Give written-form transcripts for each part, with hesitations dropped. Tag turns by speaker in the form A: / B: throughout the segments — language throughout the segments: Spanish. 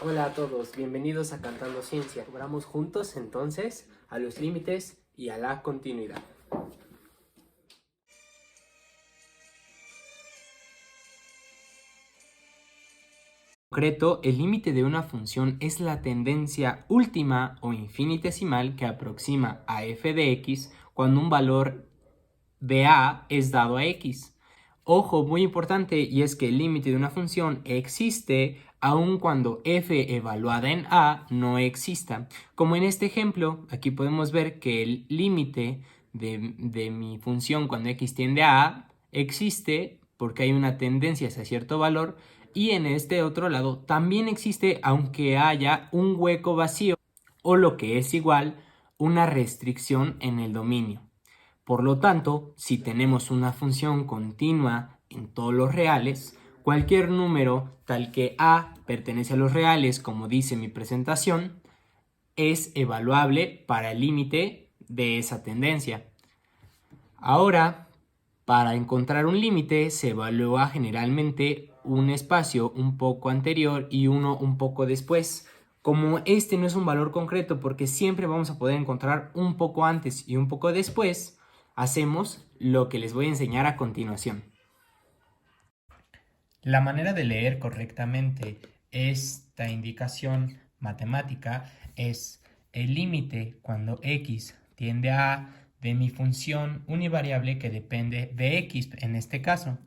A: Hola a todos, bienvenidos a Cantando Ciencia. Vamos juntos entonces a los límites y a la continuidad. En concreto, el límite de una función es la tendencia última o infinitesimal que aproxima a f de x cuando un valor de a es dado a x. Ojo, muy importante, y es que el límite de una función existe aun cuando f evaluada en a no exista. Como en este ejemplo, aquí podemos ver que el límite de mi función cuando x tiende a existe porque hay una tendencia hacia cierto valor, y en este otro lado también existe aunque haya un hueco vacío o lo que es igual, una restricción en el dominio. Por lo tanto, si tenemos una función continua en todos los reales, cualquier número tal que a pertenece a los reales, como dice mi presentación, es evaluable para el límite de esa tendencia. Ahora, para encontrar un límite se evalúa generalmente un espacio un poco anterior y uno un poco después. Como este no es un valor concreto porque siempre vamos a poder encontrar un poco antes y un poco después, hacemos lo que les voy a enseñar a continuación. La manera de leer correctamente esta indicación matemática es el límite cuando x tiende a de mi función univariable que depende de x en este caso.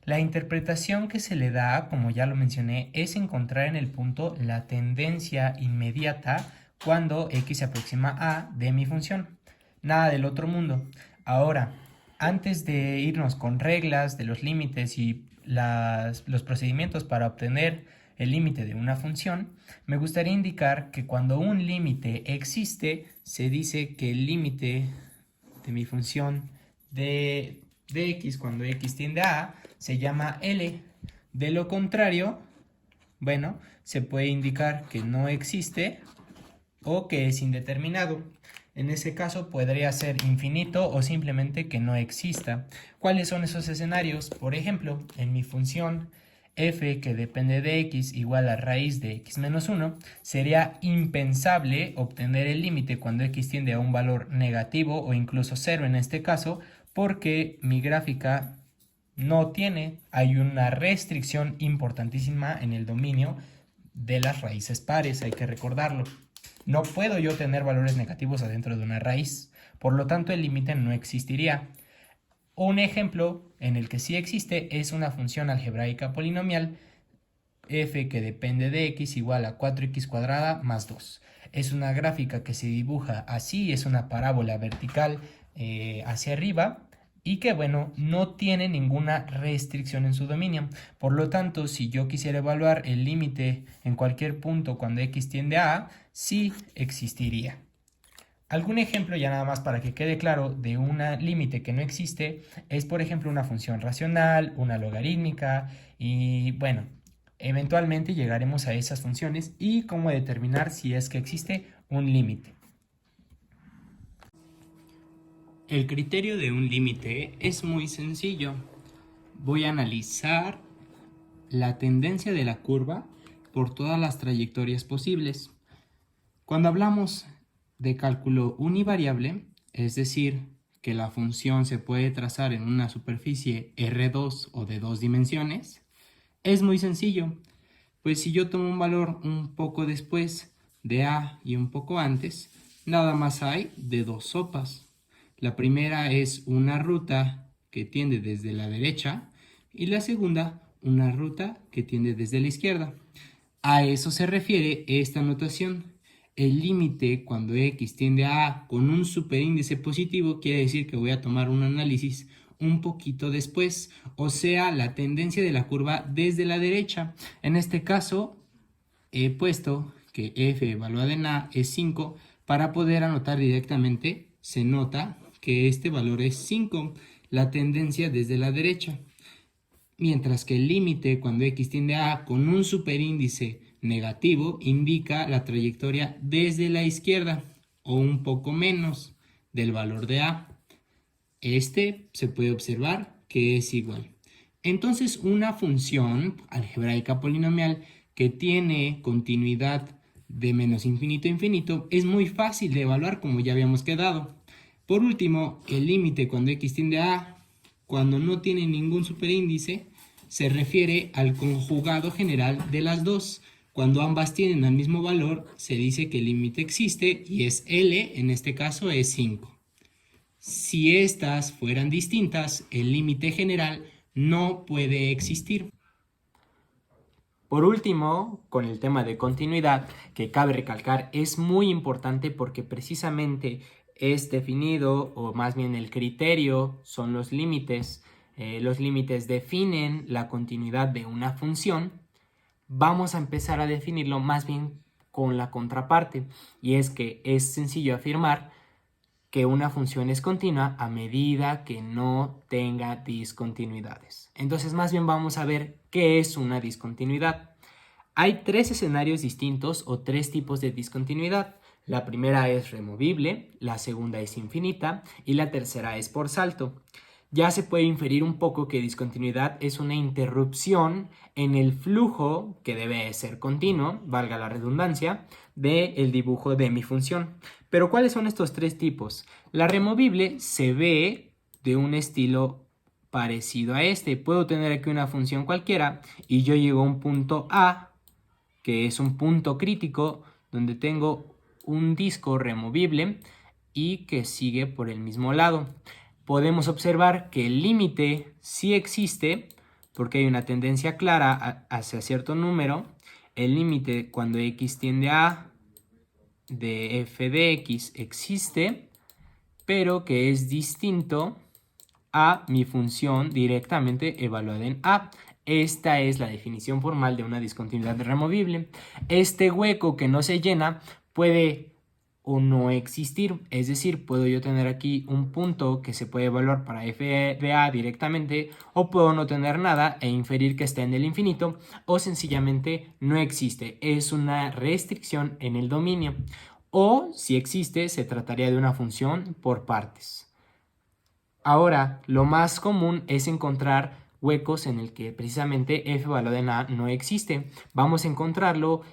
A: La interpretación que se le da, como ya lo mencioné, es encontrar en el punto la tendencia inmediata cuando x se aproxima a de mi función. Nada del otro mundo. Ahora, antes de irnos con reglas de los límites y los procedimientos para obtener el límite de una función, me gustaría indicar que cuando un límite existe, se dice que el límite de mi función de x cuando x tiende a se llama L. De lo contrario, bueno, se puede indicar que no existe o que es indeterminado. En ese caso podría ser infinito o simplemente que no exista. ¿Cuáles son esos escenarios? Por ejemplo, en mi función f que depende de x igual a raíz de x menos 1, sería impensable obtener el límite cuando x tiende a un valor negativo o incluso 0 en este caso, porque mi gráfica hay una restricción importantísima en el dominio de las raíces pares, hay que recordarlo. No puedo yo tener valores negativos adentro de una raíz, por lo tanto el límite no existiría. Un ejemplo en el que sí existe es una función algebraica polinomial f que depende de x igual a 4x cuadrada más 2. Es una gráfica que se dibuja así, es una parábola vertical hacia arriba y que, bueno, no tiene ninguna restricción en su dominio. Por lo tanto, si yo quisiera evaluar el límite en cualquier punto cuando x tiende a, sí existiría. Algún ejemplo, ya nada más para que quede claro, de un límite que no existe es, por ejemplo, una función racional, una logarítmica y, bueno, eventualmente llegaremos a esas funciones y cómo determinar si es que existe un límite. El criterio de un límite es muy sencillo. Voy a analizar la tendencia de la curva por todas las trayectorias posibles. Cuando hablamos de cálculo univariable, es decir, que la función se puede trazar en una superficie R2 o de 2 dimensiones, es muy sencillo, pues si yo tomo un valor un poco después de A y un poco antes, nada más hay de dos sopas. La primera es una ruta que tiende desde la derecha y la segunda una ruta que tiende desde la izquierda. A eso se refiere esta notación. El límite cuando x tiende a A con un superíndice positivo quiere decir que voy a tomar un análisis un poquito después, o sea, la tendencia de la curva desde la derecha. En este caso, he puesto que f evaluada en A es 5 para poder anotar directamente. Se nota que este valor es 5, la tendencia desde la derecha. Mientras que el límite cuando x tiende a A con un superíndice negativo indica la trayectoria desde la izquierda o un poco menos del valor de A. Este se puede observar que es igual. Entonces, una función algebraica polinomial que tiene continuidad de menos infinito a infinito es muy fácil de evaluar, como ya habíamos quedado. Por último, el límite cuando x tiende a, cuando no tiene ningún superíndice, se refiere al conjugado general de las dos. Cuando ambas tienen el mismo valor, se dice que el límite existe y es L, en este caso es 5. Si estas fueran distintas, el límite general no puede existir. Por último, con el tema de continuidad, que cabe recalcar, es muy importante porque precisamente es definido, o más bien el criterio son los límites. Los límites definen la continuidad de una función. Vamos a empezar a definirlo más bien con la contraparte, y es que es sencillo afirmar que una función es continua a medida que no tenga discontinuidades. Entonces, más bien vamos a ver qué es una discontinuidad. Hay tres escenarios distintos o tres tipos de discontinuidad. La primera es removible, la segunda es infinita y la tercera es por salto. Ya se puede inferir un poco que discontinuidad es una interrupción en el flujo, que debe ser continuo, valga la redundancia, del dibujo de mi función. Pero ¿cuáles son estos tres tipos? La removible se ve de un estilo parecido a este. Puedo tener aquí una función cualquiera y yo llego a un punto A, que es un punto crítico, donde tengo un disco removible y que sigue por el mismo lado. Podemos observar que el límite sí existe porque hay una tendencia clara hacia cierto número. El límite cuando x tiende a de f de x existe, pero que es distinto a mi función directamente evaluada en a. Esta es la definición formal de una discontinuidad removible. Este hueco que no se llena puede o no existir, es decir, puedo yo tener aquí un punto que se puede evaluar para f de a directamente, o puedo no tener nada e inferir que está en el infinito, o sencillamente no existe, es una restricción en el dominio, o si existe se trataría de una función por partes. Ahora, lo más común es encontrar huecos en el que precisamente f valorado en a no existe. Vamos a encontrarlo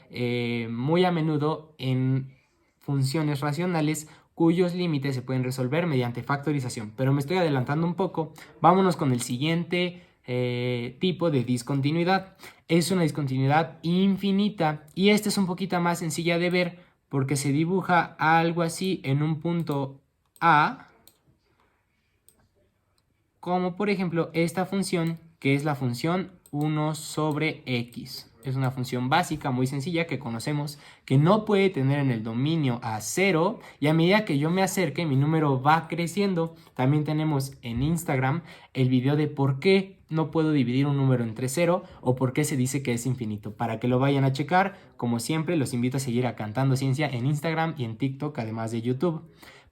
A: muy a menudo en funciones racionales cuyos límites se pueden resolver mediante factorización. Pero me estoy adelantando un poco. Vámonos con el siguiente tipo de discontinuidad. Es una discontinuidad infinita y esta es un poquito más sencilla de ver porque se dibuja algo así en un punto A, como por ejemplo esta función, que es la función 1 sobre x. Es una función básica muy sencilla que conocemos, que no puede tener en el dominio a 0, y a medida que yo me acerque mi número va creciendo. También tenemos en Instagram el video de por qué no puedo dividir un número entre 0 o por qué se dice que es infinito. Para que lo vayan a checar, como siempre los invito a seguir a Cantando Ciencia en Instagram y en TikTok, además de YouTube.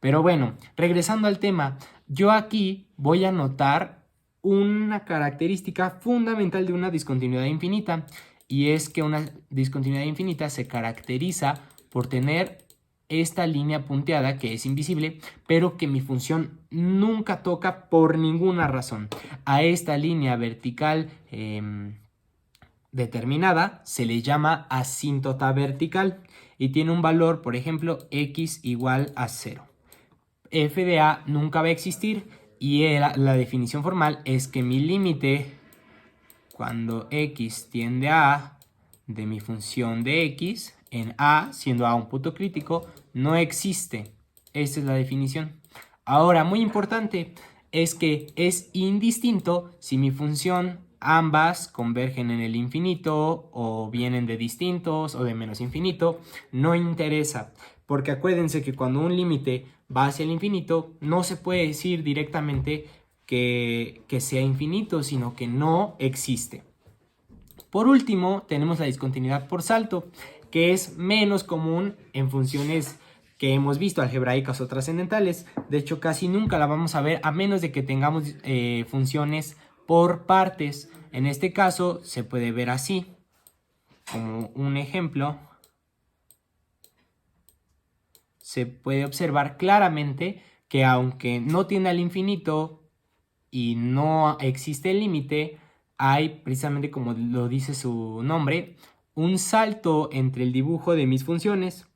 A: Pero bueno, regresando al tema, yo aquí voy a notar una característica fundamental de una discontinuidad infinita, y es que una discontinuidad infinita se caracteriza por tener esta línea punteada que es invisible, pero que mi función nunca toca por ninguna razón. A esta línea vertical determinada se le llama asíntota vertical y tiene un valor, por ejemplo, x igual a 0. F de a nunca va a existir y la definición formal es que mi límite cuando x tiende a a de mi función de x en a, siendo a un punto crítico, no existe. Esta es la definición. Ahora, muy importante es que es indistinto si mi función ambas convergen en el infinito o vienen de distintos o de menos infinito, no interesa, porque acuérdense que cuando un límite va hacia el infinito no se puede decir directamente que sea infinito, sino que no existe. Por último, tenemos la discontinuidad por salto, que es menos común en funciones que hemos visto, algebraicas o trascendentales. De hecho, casi nunca la vamos a ver a menos de que tengamos funciones por partes. En este caso se puede ver así, como un ejemplo. Se puede observar claramente que aunque no tiene al infinito y no existe el límite, hay precisamente, como lo dice su nombre, un salto entre el dibujo de mis funciones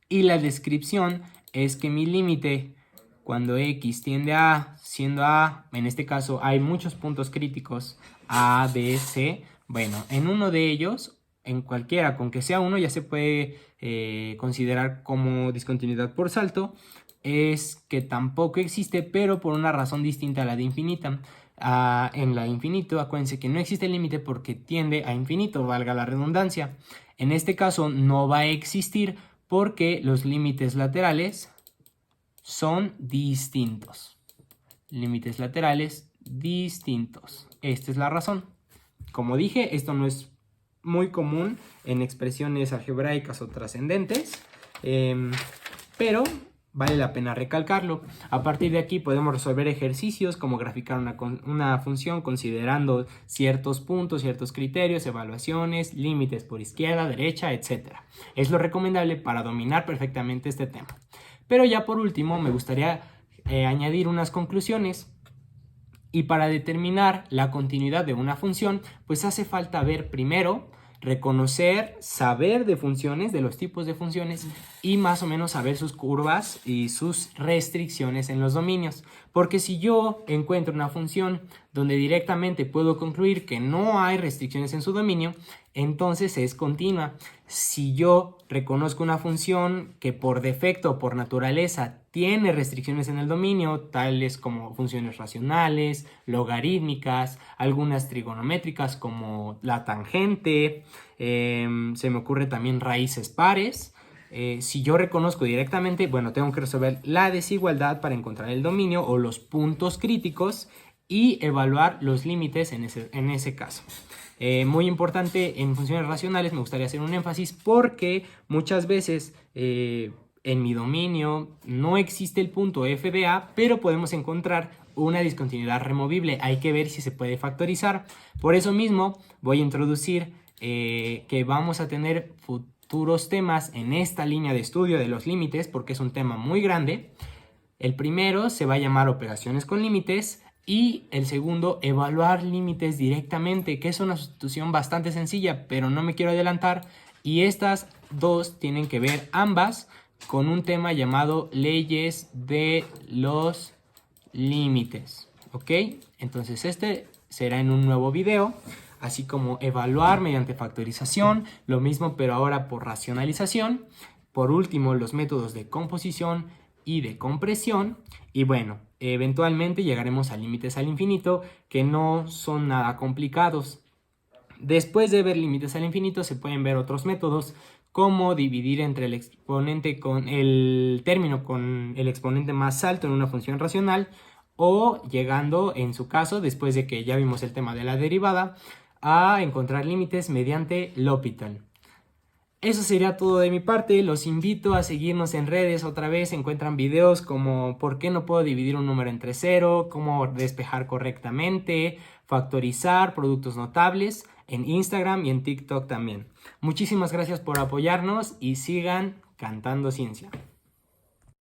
A: y la descripción es que mi límite cuando x tiende a A, siendo A, en este caso hay muchos puntos críticos, A, B, C. Bueno, en uno de ellos, en cualquiera, con que sea uno, ya se puede considerar como discontinuidad por salto, es que tampoco existe, pero por una razón distinta a la de infinita. En la infinito, acuérdense que no existe límite porque tiende a infinito, valga la redundancia. En este caso no va a existir porque los límites laterales son distintos. Límites laterales distintos. Esta es la razón. Como dije, esto no es muy común en expresiones algebraicas o trascendentes, pero vale la pena recalcarlo. A partir de aquí podemos resolver ejercicios como graficar una función considerando ciertos puntos, ciertos criterios, evaluaciones, límites por izquierda, derecha, etc. Es lo recomendable para dominar perfectamente este tema. Pero ya por último me gustaría añadir unas conclusiones. Y para determinar la continuidad de una función, pues hace falta ver primero, reconocer, saber de funciones, de los tipos de funciones y más o menos saber sus curvas y sus restricciones en los dominios. Porque si yo encuentro una función donde directamente puedo concluir que no hay restricciones en su dominio, entonces es continua. Si yo reconozco una función que por defecto o por naturaleza tiene restricciones en el dominio, tales como funciones racionales, logarítmicas, algunas trigonométricas como la tangente, se me ocurre también raíces pares. Si yo reconozco directamente, bueno, tengo que resolver la desigualdad para encontrar el dominio o los puntos críticos y evaluar los límites en ese caso. Muy importante en funciones racionales, me gustaría hacer un énfasis porque muchas veces en mi dominio no existe el punto f de a, pero podemos encontrar una discontinuidad removible. Hay que ver si se puede factorizar. Por eso mismo voy a introducir que vamos a tener futuros temas en esta línea de estudio de los límites porque es un tema muy grande. El primero se va a llamar operaciones con límites y el segundo, evaluar límites directamente, que es una sustitución bastante sencilla, pero no me quiero adelantar. Y estas dos tienen que ver ambas con un tema llamado leyes de los límites. ¿Ok? Entonces este será en un nuevo video, así como evaluar mediante factorización, lo mismo pero ahora por racionalización. Por último, los métodos de composición y de compresión. Y bueno, eventualmente llegaremos a límites al infinito que no son nada complicados. Después de ver límites al infinito se pueden ver otros métodos como dividir entre el exponente con el término con el exponente más alto en una función racional o llegando en su caso, después de que ya vimos el tema de la derivada, a encontrar límites mediante L'Hopital. Eso sería todo de mi parte, los invito a seguirnos en redes, otra vez encuentran videos como por qué no puedo dividir un número entre cero, cómo despejar correctamente, factorizar, productos notables, en Instagram y en TikTok también. Muchísimas gracias por apoyarnos y sigan cantando ciencia.